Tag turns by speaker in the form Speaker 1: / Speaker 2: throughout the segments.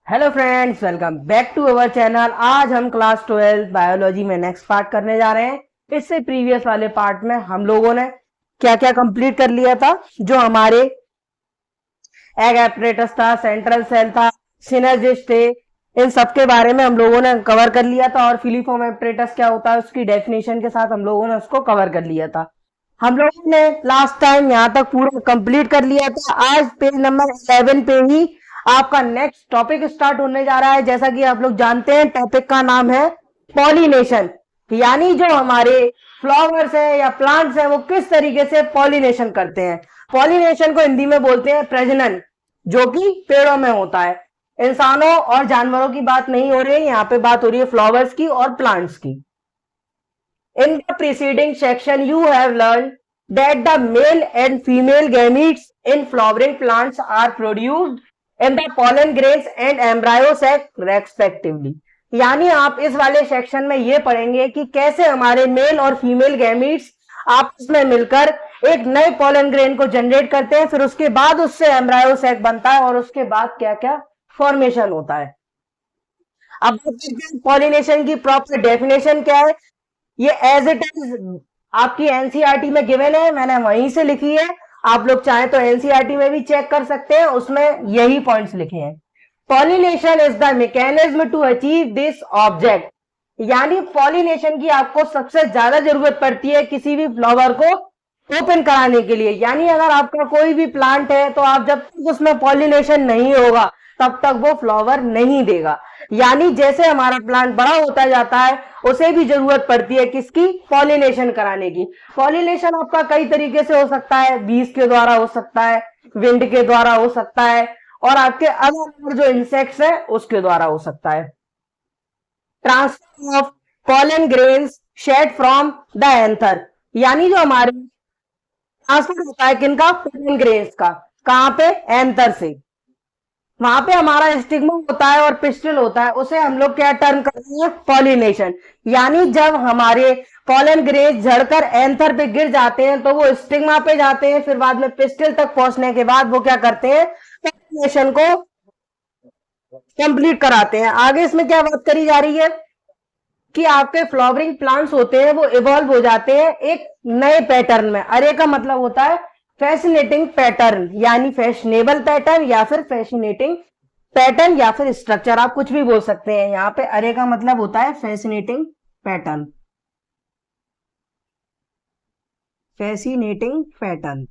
Speaker 1: Hello friends, welcome back to our channel. आज हम class 12 biology में नेक्स्ट पार्ट करने जा रहे हैं। इससे प्रीवियस वाले पार्ट में हम लोगों ने क्या क्या कंप्लीट कर लिया था। जो हमारे एग एपरेटस था, सेंट्रल सेल था, सिनर्जिस्ट थे, इन सब के बारे में हम लोगों ने कवर कर लिया था। और फिलीफॉर्म एपरेटस क्या होता है उसकी डेफिनेशन के साथ हम लोगों ने उसको कवर कर लिया था। हम लोगों ने लास्ट टाइम यहाँ तक पूरा कंप्लीट कर लिया था। आज पेज नंबर 11 पे ही आपका नेक्स्ट टॉपिक स्टार्ट होने जा रहा है। जैसा कि आप लोग जानते हैं, टॉपिक का नाम है पॉलिनेशन। यानी जो हमारे फ्लावर्स है या प्लांट्स है वो किस तरीके से पॉलिनेशन करते हैं। पॉलिनेशन को हिंदी में बोलते हैं प्रजनन, जो कि पेड़ों में होता है। इंसानों और जानवरों की बात नहीं हो रही है, यहाँ पे बात हो रही है फ्लावर्स की और प्लांट्स की। In the preceding section, you have learned that the male and female gametes in flowering plants are produced in the pollen grains and embryo sac respectively. यानी आप इस वाले सेक्शन में ये पढ़ेंगे कि कैसे हमारे मेल और फीमेल गैमीट्स आपस में मिलकर एक नए पॉलन ग्रेन को जनरेट करते हैं, फिर उसके बाद उससे एम्ब्रायो सैक बनता है और उसके बाद क्या क्या फॉर्मेशन होता है। अब पॉलिनेशन की प्रॉपर डेफिनेशन क्या है, ये एज इट इज आपकी एनसीईआरटी में गिवन है, मैंने वहीं से लिखी है। आप लोग चाहें तो एनसीईआरटी में भी चेक कर सकते हैं, उसमें यही पॉइंट्स लिखे हैं। Pollination is the mechanism to achieve this object. यानी पॉलिनेशन की आपको सबसे ज्यादा जरूरत पड़ती है किसी भी फ्लावर को ओपन कराने के लिए। यानी अगर आपका कोई भी प्लांट है तो आप जब तक उसमें पॉलिनेशन नहीं होगा तब तक वो फ्लावर नहीं देगा। यानी जैसे हमारा प्लांट बड़ा होता जाता है उसे भी जरूरत पड़ती है किसकी, पॉलिनेशन कराने की। पॉलिनेशन आपका कई तरीके से हो सकता है, बीज के द्वारा हो सकता है, विंड के द्वारा हो सकता है, और आपके अदर जो इंसेक्ट्स है उसके द्वारा हो सकता है। Transfer of pollen grains shed from the anther. यानी जो हमारे ट्रांसफर होता है किनका, पॉलन ग्रेन्स का, कहां पे, एंथर से। वहां पे हमारा स्टिग्मा होता है और पिस्टिल होता है, उसे हम लोग क्या टर्म करते हैं, पॉलिनेशन। यानी जब हमारे पॉलन ग्रेन्स झड़कर एंथर पे गिर जाते हैं तो वो स्टिग्मा पे जाते हैं, फिर बाद में पिस्टिल तक पहुंचने के बाद वो क्या करते हैं, पॉलिनेशन को कंप्लीट कराते हैं। आगे इसमें क्या बात करी जा रही है कि आपके फ्लावरिंग प्लांट्स होते हैं वो इवॉल्व हो जाते हैं एक नए पैटर्न में। अरे का मतलब होता है फैसिनेटिंग पैटर्न, यानी फैशनेबल पैटर्न या फिर फैसिनेटिंग पैटर्न या फिर स्ट्रक्चर, आप कुछ भी बोल सकते हैं। यहाँ पे अरे का मतलब होता है फैसिनेटिंग पैटर्न, फैसिनेटिंग पैटर्न।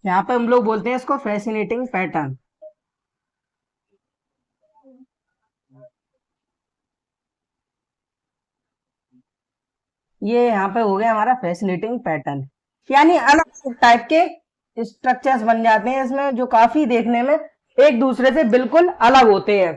Speaker 1: यहाँ पे हम लोग बोलते हैं इसको फैसिनेटिंग पैटर्न। ये यहाँ पे हो गया हमारा फैसिनेटिंग पैटर्न। यानी अलग अलग टाइप के स्ट्रक्चर्स बन जाते हैं इसमें, जो काफी देखने में एक दूसरे से बिल्कुल अलग होते हैं।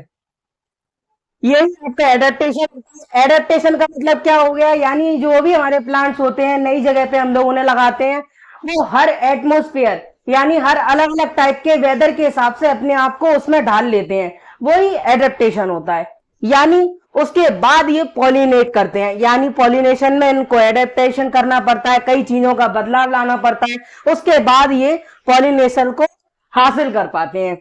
Speaker 1: यही आपका एडेप्टेशन। एडेप्टेशन का मतलब क्या हो गया, यानी जो भी हमारे प्लांट्स होते हैं नई जगह पे हम लोग उन्हें लगाते हैं, वो हर एटमोस्फियर यानी हर अलग अलग टाइप के वेदर के हिसाब से अपने आप को उसमें ढाल लेते हैं, वही एडेप्टेशन होता है। यानी उसके बाद ये पॉलिनेट करते हैं। यानी पॉलिनेशन में इनको एडेप्टेशन करना पड़ता है, कई चीजों का बदलाव लाना पड़ता है, उसके बाद ये पॉलिनेशन को हासिल कर पाते हैं।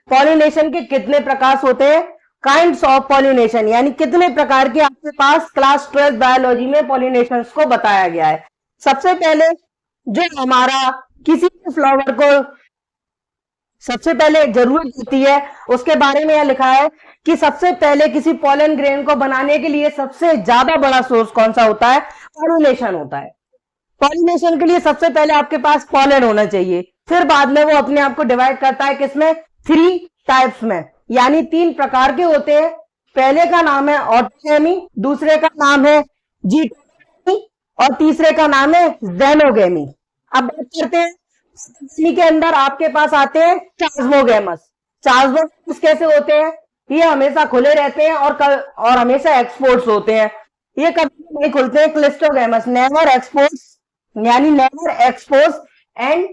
Speaker 1: पॉलिनेशन के कितने प्रकार होते हैं, काइंड्स ऑफ पॉलिनेशन, यानी कितने प्रकार के आपके पास क्लास 12 बायोलॉजी में पॉलिनेशन को बताया गया है। सबसे पहले जो हमारा किसी भी फ्लावर को सबसे पहले जरूरत होती है उसके बारे में यह लिखा है कि सबसे पहले किसी पॉलन ग्रेन को बनाने के लिए सबसे ज्यादा बड़ा सोर्स कौन सा होता है, पॉलिनेशन होता है। पॉलिनेशन के लिए सबसे पहले आपके पास पॉलन होना चाहिए, फिर बाद में वो अपने आप को डिवाइड करता है किसमें, 3 टाइप्स में, यानी 3 प्रकार के होते हैं। पहले का नाम है ऑटोगेमी, दूसरे का नाम है जीटोगेमी और तीसरे का नाम है जेनोगेमी। अब बात करते हैं के अंदर आपके पास आते हैं चार्जमोगेमस। चार्जमोगेमस कैसे होते हैं, ये हमेशा खुले रहते हैं और हमेशा एक्सपोर्ट्स होते हैं, ये कभी नहीं खुलते हैं। क्लिस्टोगेमस नेवर एक्सपोर्ट्स, यानी never expose and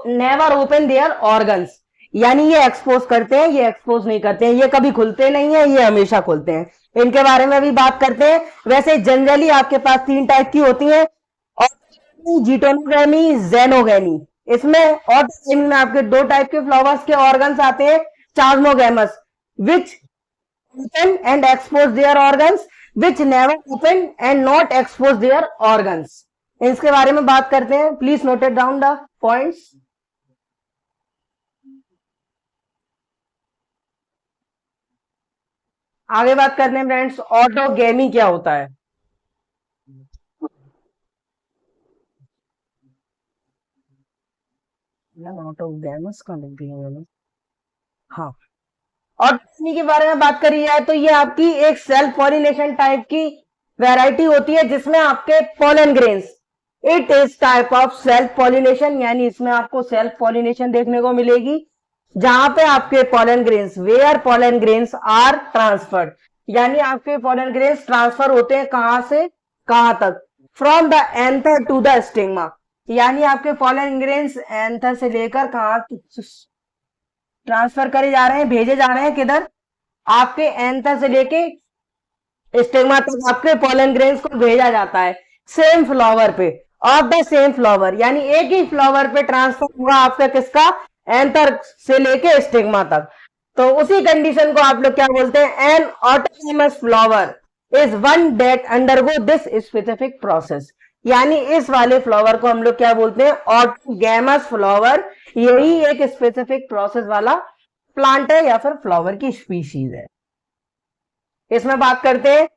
Speaker 1: never open there organs, यानी ये एक्सपोज करते हैं, ये एक्सपोज नहीं करते हैं, ये कभी खुलते नहीं है, ये हमेशा खुलते हैं। इनके बारे में भी बात करते हैं। वैसे जनरली आपके पास 3 टाइप की होती है, जीटोनोगेमी, जेनोगेमी। इसमें ऑटोगेमी में आपके 2 टाइप के फ्लावर्स के ऑर्गन्स आते हैं, चास्मोगेमस विच open and expose their organs, which never open and not expose their organs। इसके बारे में बात करते हैं। Please note it down the points. आगे बात करते हैं फ्रेंड्स, ऑटोगेमी क्या होता है। ऑटोगेमस का लिख दिया मैंने। हाँ, ऑटोगेमी के बारे में बात करी जाए तो ये आपकी एक सेल्फ पॉलिनेशन टाइप की वैरायटी होती है, जिसमें आपके pollen grains, it is type of self pollination, यानी इसमें आपको सेल्फ पॉलिनेशन देखने को मिलेगी, जहां पे आपके pollen grains, where pollen grains are transferred, यानी आपके पोलन ग्रेन्स ट्रांसफर होते हैं कहां से कहां तक, from the anther to the stigma, यानी आपके पोलन ग्रेन्स एंथर से लेकर कहां ट्रांसफर करे जा रहे हैं, भेजे जा रहे हैं किधर, आपके एंथर से लेके स्टिग्मा तक आपके पोलन ग्रेन्स को भेजा जाता है सेम फ्लावर पे, ऑफ द सेम फ्लावर, यानी एक ही फ्लावर पे ट्रांसफर हुआ आपका किसका, एंथर से लेके स्टिग्मा तक। तो उसी कंडीशन को आप लोग क्या बोलते हैं, an autogamous flower is one that undergo this specific process, यानी इस वाले फ्लावर को हम लोग क्या बोलते हैं, ऑटोगेमस फ्लावर। यही एक स्पेसिफिक प्रोसेस वाला प्लांट है या फिर फ्लावर की स्पीशीज है। इसमें बात करते हैं,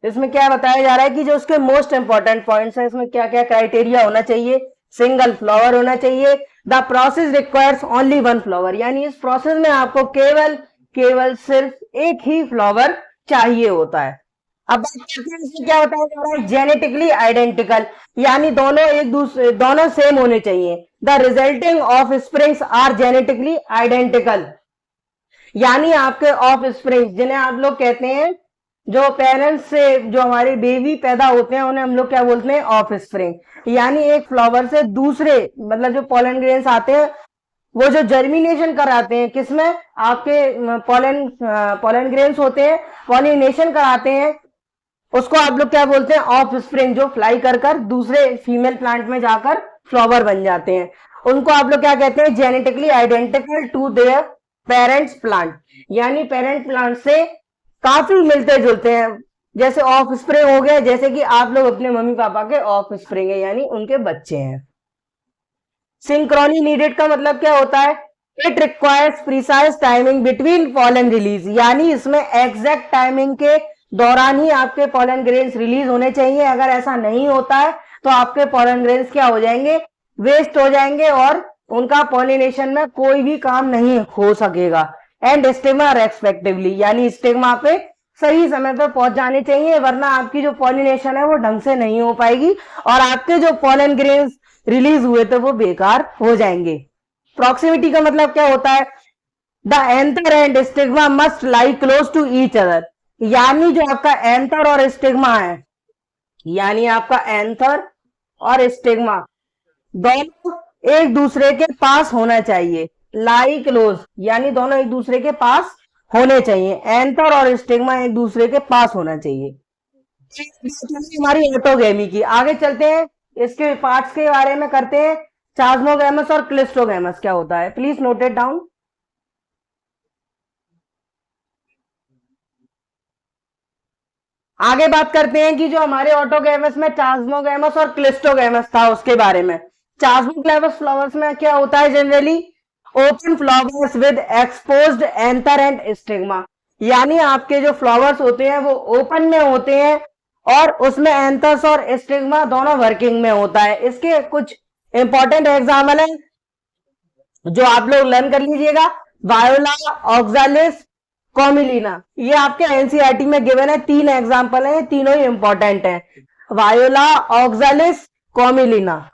Speaker 1: इसमें क्या बताया जा रहा है कि जो उसके मोस्ट इंपॉर्टेंट पॉइंट्स हैं, इसमें क्या क्या क्राइटेरिया होना चाहिए, सिंगल फ्लावर होना चाहिए, the process requires only one flower, यानी इस प्रोसेस में आपको केवल सिर्फ एक ही फ्लावर चाहिए होता है। अब बात करते हैं इसमें क्या बताया जा रहा है, जेनेटिकली आइडेंटिकल, यानी दोनों सेम होने चाहिए। The resulting offsprings are genetically identical, यानी आपके ऑफ स्प्रिंग्स, जिन्हें आप लोग कहते हैं, जो पेरेंट्स से जो हमारे बेबी पैदा होते हैं, उन्हें हम लोग क्या बोलते हैं, ऑफ स्प्रिंग, यानी एक फ्लावर से दूसरे, मतलब जो पोलन ग्रेन्स आते हैं वो जो जर्मिनेशन कराते हैं किसमें, आपके पोलन ग्रेन्स होते हैं, पॉलिनेशन कराते हैं, उसको आप लोग क्या बोलते हैं, ऑफ स्प्रिंग, जो फ्लाई कर दूसरे फीमेल प्लांट में जाकर फ्लावर बन जाते हैं, उनको आप लोग क्या कहते हैं, genetically identical to their parents plant, यानी पेरेंट प्लांट से काफी मिलते जुलते हैं। जैसे ऑफ स्प्रिंग हो गया, जैसे कि आप लोग अपने मम्मी पापा के ऑफ स्प्रिंग है, यानी उनके बच्चे हैं। सिंक्रोनी नीडेड का मतलब क्या होता है, it requires precise timing between pollen release, यानी इसमें एग्जैक्ट टाइमिंग के दौरान ही आपके पोलन ग्रेन्स रिलीज होने चाहिए। अगर ऐसा नहीं होता है तो आपके पोलन ग्रेन्स क्या हो जाएंगे, वेस्ट हो जाएंगे और उनका पॉलिनेशन में कोई भी काम नहीं हो सकेगा। एंड स्टिग्मा रेस्पेक्टिवली, यानी स्टिग्मा पे सही समय पर पहुंच जाने चाहिए, वरना आपकी जो पॉलिनेशन है वो ढंग से नहीं हो पाएगी और आपके जो पोलन ग्रेन्स रिलीज हुए थे वो बेकार हो जाएंगे। प्रॉक्सिमिटी का मतलब क्या होता है, the anther and stigma must lie close to each other, यानी जो आपका एंथर और स्टिग्मा है, यानी आपका एंथर और स्टिग्मा दोनों एक दूसरे के पास होना चाहिए। लाई क्लोज, यानी दोनों एक दूसरे के पास होने चाहिए, एंथर और स्टिग्मा एक दूसरे के पास होना चाहिए। हमारी ऑटोगेमी की आगे चलते हैं, इसके पार्ट्स के बारे में करते हैं। चास्मोगेमस और क्लिस्टोगेमस क्या होता है, प्लीज नोट इट डाउन। आगे बात करते हैं कि जो हमारे ऑटोगेमस में चास्मोगेमस और क्लिस्टोगेमस था उसके बारे में। चास्मोगेमस फ्लावर्स में क्या होता है, generally open flowers with exposed anther and stigma, यानी आपके जो फ्लावर्स होते हैं वो ओपन में होते हैं और उसमें एंथर्स और स्टिग्मा दोनों वर्किंग में होता है। इसके कुछ इंपॉर्टेंट एग्जाम्पल हैं जो आप लोग लर्न कर लीजिएगा। वायोला, ऑक्सालिस, कॉमिलिना, ये आपके एनसीईआरटी में गिवन है। 3 एग्जाम्पल हैं, तीनों ही इंपॉर्टेंट हैं, वायोला, ऑक्सालिस, कॉमिलिना।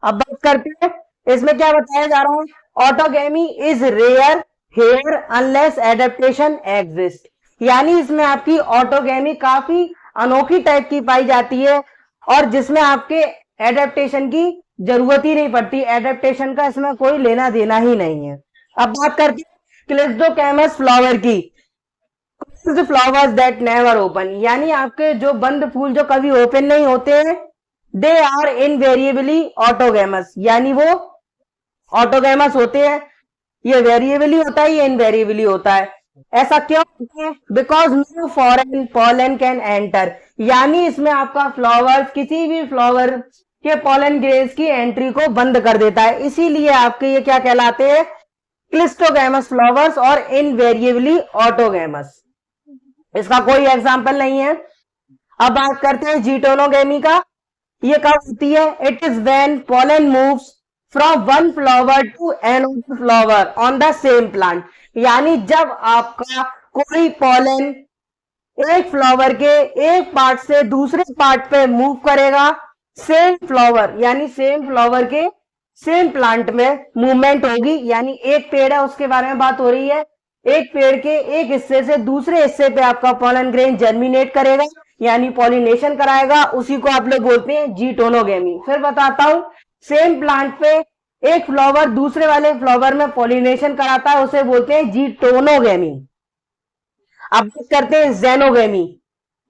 Speaker 1: अब बात करते हैं इसमें क्या बताया जा रहा है, autogamy is rare here unless adaptation exist, यानी इसमें आपकी ऑटोगेमी काफी अनोखी टाइप की पाई जाती है और जिसमें आपके एडेप्टेशन की जरूरत ही नहीं पड़ती, एडेप्टेशन का इसमें कोई लेना देना ही नहीं है। अब बात करते हैं क्लिस्टोकैमस फ्लावर की। फ्लावर्स दैट नेवर ओपन, यानी आपके जो बंद फूल जो कभी ओपन नहीं होते हैं, दे आर इनवेरिएबली ऑटोगैमस, यानी वो ऑटोगैमस होते हैं। ये वेरिएबली होता है, ये इनवेरिएबली होता है। ऐसा क्यों होता है? Because no foreign pollen can enter, यानी इसमें आपका फ्लावर्स किसी भी फ्लावर के पॉलन ग्रेन्स की एंट्री को बंद कर देता है, इसीलिए आपके ये क्या कहलाते हैं? क्लिस्टोगैमस फ्लावर्स और इनवेरिएबली ऑटोगैमस। इसका कोई एग्जाम्पल नहीं है। अब बात करते हैं जीटोनोगेमी का। ये कब होती है? It is when pollen moves from one flower to another flower on the same plant, यानी जब आपका कोई पॉलन एक फ्लावर के एक पार्ट से दूसरे पार्ट पे मूव करेगा, सेम फ्लावर यानी सेम फ्लावर के सेम प्लांट में मूवमेंट होगी, यानी एक पेड़ है उसके बारे में बात हो रही है, एक पेड़ के एक हिस्से से दूसरे हिस्से पे आपका पॉलन ग्रेन जर्मिनेट करेगा, यानी पॉलिनेशन कराएगा, उसी को आप लोग बोलते हैं जीटोनोगेमी। फिर बताता हूं, सेम प्लांट पे एक फ्लावर दूसरे वाले फ्लावर में पॉलिनेशन कराता है, उसे बोलते हैं जीटोनोगेमी। अब बात करते हैं जेनोगेमी।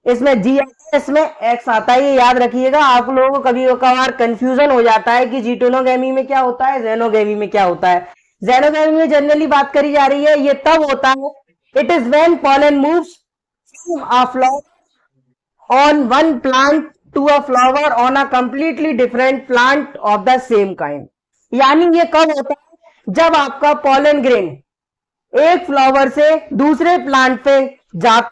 Speaker 1: इसमें जी आता है, इसमें एक्स आता है, ये याद रखिएगा। आप लोगों को कभी कभार कंफ्यूजन हो जाता है कि जीटोनोगेमी में क्या होता है, जेनोगेमी में क्या होता है। जेनोगेमी में जनरली बात करी जा रही है, ये तब होता है, it is when pollen moves from a flower on one plant to a flower on a completely different plant of the same kind, यानी ये कब होता है? जब आपका पॉलन ग्रेन एक फ्लावर से दूसरे प्लांट पे जाता,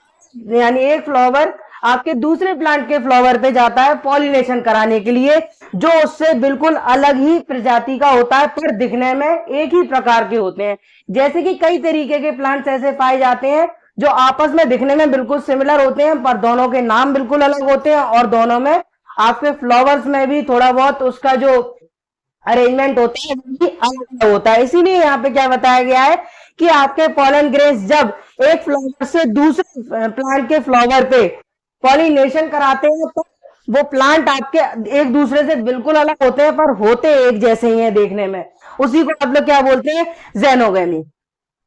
Speaker 1: यानी एक फ्लावर आपके दूसरे प्लांट के फ्लावर पे जाता है पॉलिनेशन कराने के लिए, जो उससे बिल्कुल अलग ही प्रजाति का होता है, पर दिखने में एक ही प्रकार के होते हैं। जैसे कि कई तरीके के प्लांट्स ऐसे पाए जाते हैं जो आपस में दिखने में बिल्कुल सिमिलर होते हैं, पर दोनों के नाम बिल्कुल अलग होते हैं, और दोनों में आपके फ्लावर्स में भी थोड़ा बहुत उसका जो अरेंजमेंट होता है वो भी अलग होता है। इसीलिए यहाँ पे क्या बताया गया है कि आपके पॉलन ग्रेन्स जब एक फ्लावर से दूसरे प्लांट के फ्लावर पे पॉलिनेशन कराते हैं, तो वो प्लांट आपके एक दूसरे से बिल्कुल अलग होते हैं, पर होते एक जैसे ही हैं देखने में। उसी को आप लोग क्या बोलते हैं? जेनोगेमी।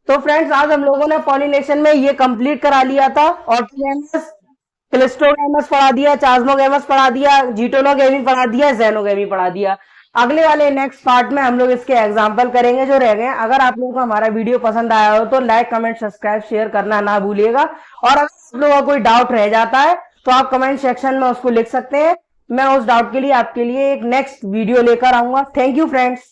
Speaker 1: तो फ्रेंड्स, आज हम लोगों ने पॉलिनेशन में ये कंप्लीट करा लिया था। ऑटोगेमस, क्लिस्टोगेमस पढ़ा दिया, चास्मोगेमस पढ़ा दिया, जीटोनोगेमी पढ़ा दिया, जेनोगेमी पढ़ा दिया। अगले वाले नेक्स्ट पार्ट में हम लोग इसके एग्जाम्पल करेंगे जो रह गए। अगर आप लोगों को हमारा वीडियो पसंद आया हो तो लाइक, कमेंट, सब्सक्राइब, शेयर करना ना भूलिएगा। और अगर आप लोगों का कोई डाउट रह जाता है तो आप कमेंट सेक्शन में उसको लिख सकते हैं। मैं उस डाउट के लिए आपके लिए एक नेक्स्ट वीडियो लेकर आऊंगा। Thank you friends.